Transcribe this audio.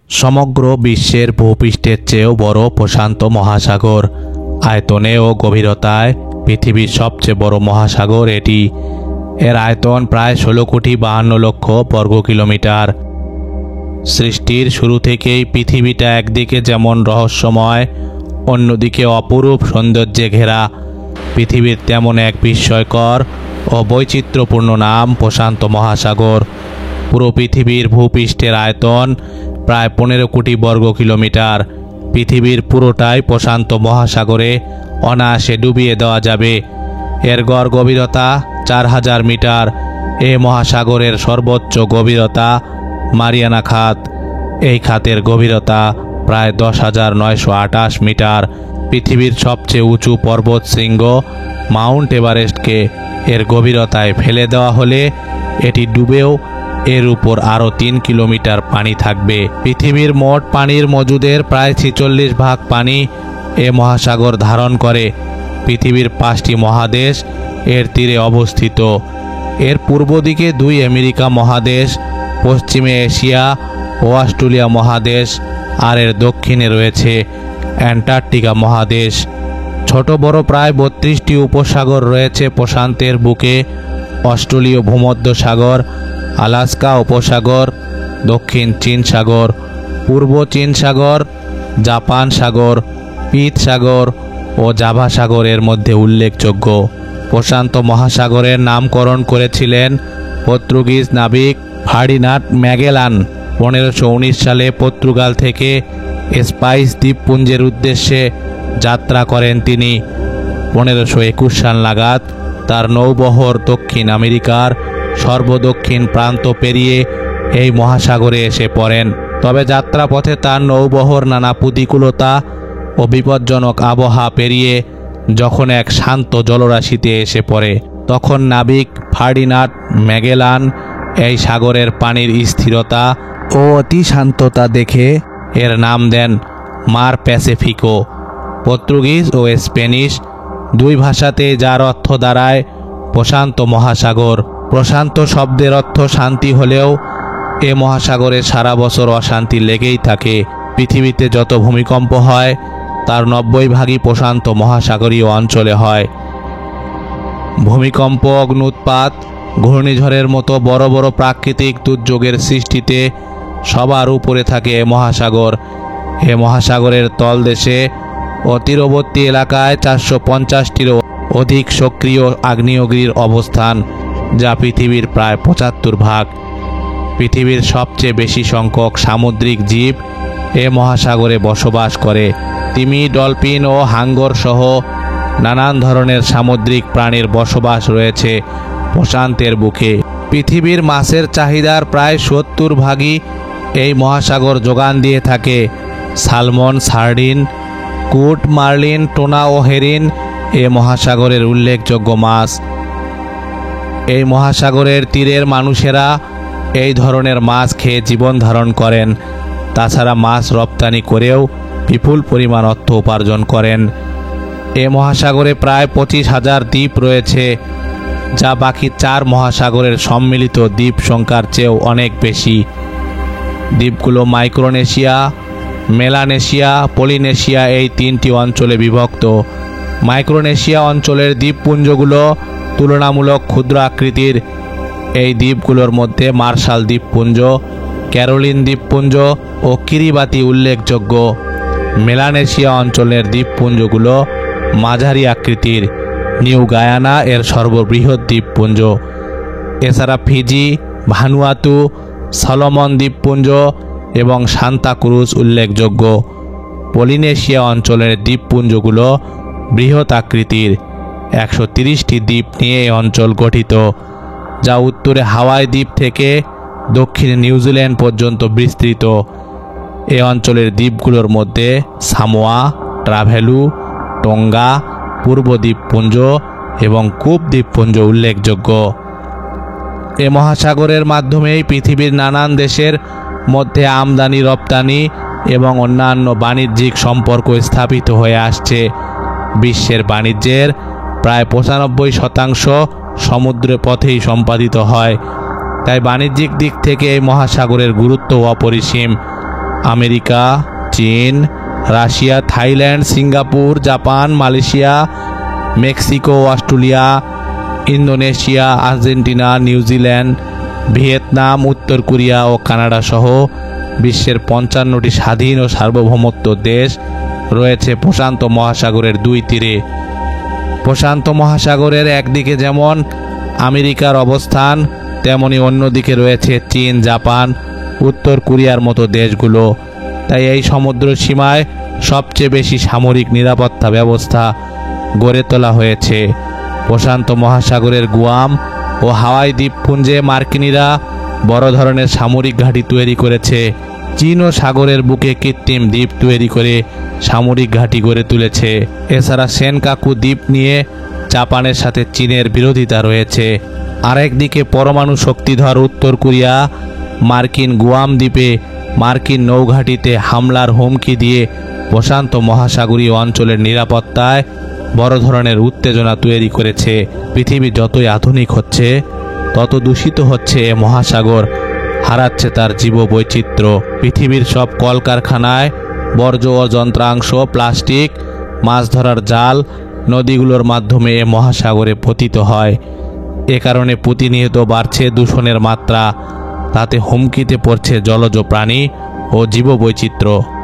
সমগ্র বিশ্বের ভূপৃষ্ঠের চেয়েও বড় প্রশান্ত মহাসাগর। আয়তনে ও গভীরতায় পৃথিবীর সবচেয়ে বড় মহাসাগর এটি। এর আয়তন প্রায় 16,52,00,000 বর্গ কিলোমিটার। সৃষ্টির শুরু থেকেই পৃথিবীটা একদিকে যেমন রহস্যময়, অন্যদিকে অপরূপ সৌন্দর্যে ঘেরা। পৃথিবীর তেমন এক বিস্ময়কর ও বৈচিত্র্যপূর্ণ নাম প্রশান্ত মহাসাগর। পুরো পৃথিবীর ভূপৃষ্ঠের আয়তন প্রায় 15 কোটি বর্গ কিলোমিটার। পৃথিবীর পুরোটাই প্রশান্ত মহাসাগরে অনায়াসে ডুবিয়ে দেওয়া যাবে। এর গড় গভীরতা 4000 মিটার। এ মহাসাগরের সর্বোচ্চ গভীরতা মারিয়ানা খাত। এই খাতের গভীরতা প্রায় 10,928 মিটার। পৃথিবীর সবচেয়ে উঁচু পর্বত শৃঙ্গ মাউন্ট এভারেস্টকে এর গভীরতায় ফেলে দেওয়া হলে এটি ডুবেও এর উপর আরও 3 কিলোমিটার পানি থাকবে। পৃথিবীর মোট পানির মজুদের প্রায় 46 ভাগ পানি এ মহাসাগর ধারণ করে। পৃথিবীর 5টি মহাদেশ এর তীরে অবস্থিত। এর পূর্ব দিকে 2 আমেরিকা মহাদেশ, পশ্চিমে এশিয়া ও অস্ট্রেলিয়া মহাদেশ, আর এর দক্ষিণে রয়েছে অ্যান্টার্কটিকা মহাদেশ। ছোট বড় প্রায় 32টি উপসাগর রয়েছে প্রশান্তের বুকে। অস্ট্রেলীয় ভূমধ্যসাগর, আলাস্কা উপসাগর, দক্ষিণ চীন সাগর, পূর্ব চীন সাগর, জাপান সাগর, পিত সাগর ও জাভা সাগরের মধ্যে উল্লেখযোগ্য। প্রশান্ত মহাসাগরের নামকরণ করেছিলেন পর্তুগিজ নাবিক ফার্ডিনান্ড ম্যাগেলান। 1519 সালে পর্তুগাল থেকে স্পাইস দ্বীপপুঞ্জের উদ্দেশ্যে যাত্রা করেন তিনি। 1521 সাল নাগাদ তার নৌবহর দক্ষিণ আমেরিকার সর্বদক্ষিণ প্রান্ত পেরিয়ে এই মহাসাগরে এসে পড়েন। তবে যাত্রাপথে তার নৌবহর নানা প্রতিকূলতা ও বিপজ্জনক আবহাওয়া পেরিয়ে যখন এক শান্ত জলরাশিতে এসে পড়ে, তখন নাবিক ফার্ডিনান্ড ম্যাগেলান এই সাগরের পানির স্থিরতা ও অতি শান্ততা দেখে এর নাম দেন মার প্যাসিফিকো। পর্তুগিজ ও স্প্যানিশ দুই ভাষাতে যার অর্থ দাঁড়ায় প্রশান্ত মহাসাগর। প্রশান্ত শব্দের অর্থ শান্তি হলেও এ মহাসাগরে সারা বছর অশান্তি লেগেই থাকে। পৃথিবীতে যত ভূমিকম্প হয় তার 90 ভাগই প্রশান্ত মহাসাগরীয় অঞ্চলে হয়। ভূমিকম্প, অগ্ন্যুৎপাত, ঘূর্ণিঝড়ের মতো বড় বড় প্রাকৃতিক দুর্যোগের সৃষ্টিতে সবার উপরে থাকে এ মহাসাগর। এ মহাসাগরের তলদেশে ও তীরবর্তী এলাকায় 450টিরও অধিক সক্রিয় আগ্নেয়গিরির অবস্থান, যা পৃথিবীর প্রায় 75 ভাগ। পৃথিবীর সবচেয়ে বেশি সংখ্যক সামুদ্রিক জীব এ মহাসাগরে বসবাস করে। তিমি, ডলফিন ও হাঙ্গর সহ নানান ধরনের সামুদ্রিক প্রাণীর বসবাস রয়েছে প্রশান্তের বুকে। পৃথিবীর মাছের চাহিদার প্রায় 70 ভাগই এই মহাসাগর যোগান দিয়ে থাকে। সালমন, সার্ডিন, কুট, মার্লিন, টোনা ও হেরিন এ মহাসাগরের উল্লেখযোগ্য মাছ। এই মহাসাগরের তীরের মানুষেরা এই ধরনের মাছ খেয়ে জীবন ধারণ করেন। তাছাড়া মাছ রপ্তানি করেও বিপুল পরিমাণ অর্থ উপার্জন করেন। এ মহাসাগরে প্রায় 25,000 দ্বীপ রয়েছে, যা বাকি 4 মহাসাগরের সম্মিলিত দ্বীপ সংখ্যার চেয়েও অনেক বেশি। দ্বীপগুলো মাইক্রোনেশিয়া, মেলানেশিয়া, পলিনেশিয়া এই 3টি অঞ্চলে বিভক্ত। মাইক্রোনেশিয়া অঞ্চলের দ্বীপপুঞ্জগুলো তুলনামূলক ক্ষুদ্র আকৃতির। এই দ্বীপগুলোর মধ্যে মার্শাল দ্বীপপুঞ্জ, ক্যারোলিন দ্বীপপুঞ্জ ও কিরিবাতি উল্লেখযোগ্য। মেলানেশিয়া অঞ্চলের দ্বীপপুঞ্জগুলো মাঝারি আকৃতির। নিউ গায়ানা এর সর্ববৃহৎ দ্বীপপুঞ্জ। এছাড়া ফিজি, ভানুয়াতু, সলোমন দ্বীপপুঞ্জ এবং সান্তা ক্রুজ উল্লেখযোগ্য। পলিনেশিয়া অঞ্চলের দ্বীপপুঞ্জগুলো বৃহৎ আকৃতির। 130টি দ্বীপ নিয়ে এই অঞ্চল গঠিত, যা উত্তরে হাওয়াই দ্বীপ থেকে দক্ষিণে নিউজিল্যান্ড পর্যন্ত বিস্তৃত। এই অঞ্চলের দ্বীপগুলোর মধ্যে সামোয়া, ট্রাভেলু, টঙ্গা, পূর্ব দ্বীপপুঞ্জ এবং কুক দ্বীপপুঞ্জ উল্লেখযোগ্য। এ মহাসাগরের মাধ্যমেই পৃথিবীর নানান দেশের মধ্যে আমদানি, রপ্তানি এবং অন্যান্য বাণিজ্যিক সম্পর্ক স্থাপিত হয়ে আসছে। বিশ্বের বাণিজ্যের প্রায় 95% সমুদ্র পথেই সম্পাদিত হয়। তাই বাণিজ্যিক দিক থেকে এই মহাসাগরের গুরুত্ব অপরিসীম। আমেরিকা, চীন, Russia, Thailand, Singapore, Japan, Malaysia, Mexico, Australia, Indonesia, Argentina, New Zealand, Vietnam, উত্তর কোরিয়া ও কানাডা সহ বিশ্বের ৫৫টি স্বাধীন ও সার্বভৌমত্ব দেশ রয়েছে প্রশান্ত মহাসাগরের দুই তীরে। প্রশান্ত মহাসাগরের একদিকে যেমন আমেরিকার অবস্থান, তেমনি অন্যদিকে রয়েছে চীন, জাপান, উত্তর কোরিয়ার মতো দেশগুলো। তাই এই সমুদ্র সীমায় সবচেয়ে বেশি সামরিক নিরাপত্তা ব্যবস্থা গড়ে তোলা হয়েছে। প্রশান্ত মহাসাগরের গুয়াম ও হাওয়াই দ্বীপপুঞ্জে মার্কিনিরা বড় ধরনের সামরিক ঘাঁটি তৈরি করেছে। চীনও সাগরের বুকে কৃত্রিম দ্বীপ তৈরি করে সামরিক ঘাঁটি গড়ে তুলেছে। এছাড়া সেনকাকু দ্বীপ নিয়ে জাপানের সাথে চীনের বিরোধিতা রয়েছে। আরেকদিকে পরমাণু শক্তিধর উত্তর কোরিয়া মার্কিন গুয়াম দ্বীপে মার্কিন নৌঘাঁটিতে হামলার হুমকি দিয়ে প্রশান্ত মহাসাগরীয় অঞ্চলের নিরাপত্তায় বড় ধরনের উত্তেজনা তৈরি করেছে। পৃথিবী যতই আধুনিক হচ্ছে তত দূষিত হচ্ছে এ মহাসাগর, হারাচ্ছে তার জীববৈচিত্র্য। পৃথিবীর সব কলকারখানায় বর্জ্য ও যন্ত্রাংশ, প্লাস্টিক, মাছ ধরার জাল নদীগুলোর মাধ্যমে এ মহাসাগরে পতিত হয়। এ কারণে প্রতিনিয়ত বাড়ছে দূষণের মাত্রা, তাতে হুমকিতে পড়ছে জলজ প্রাণী ও জীববৈচিত্র্য।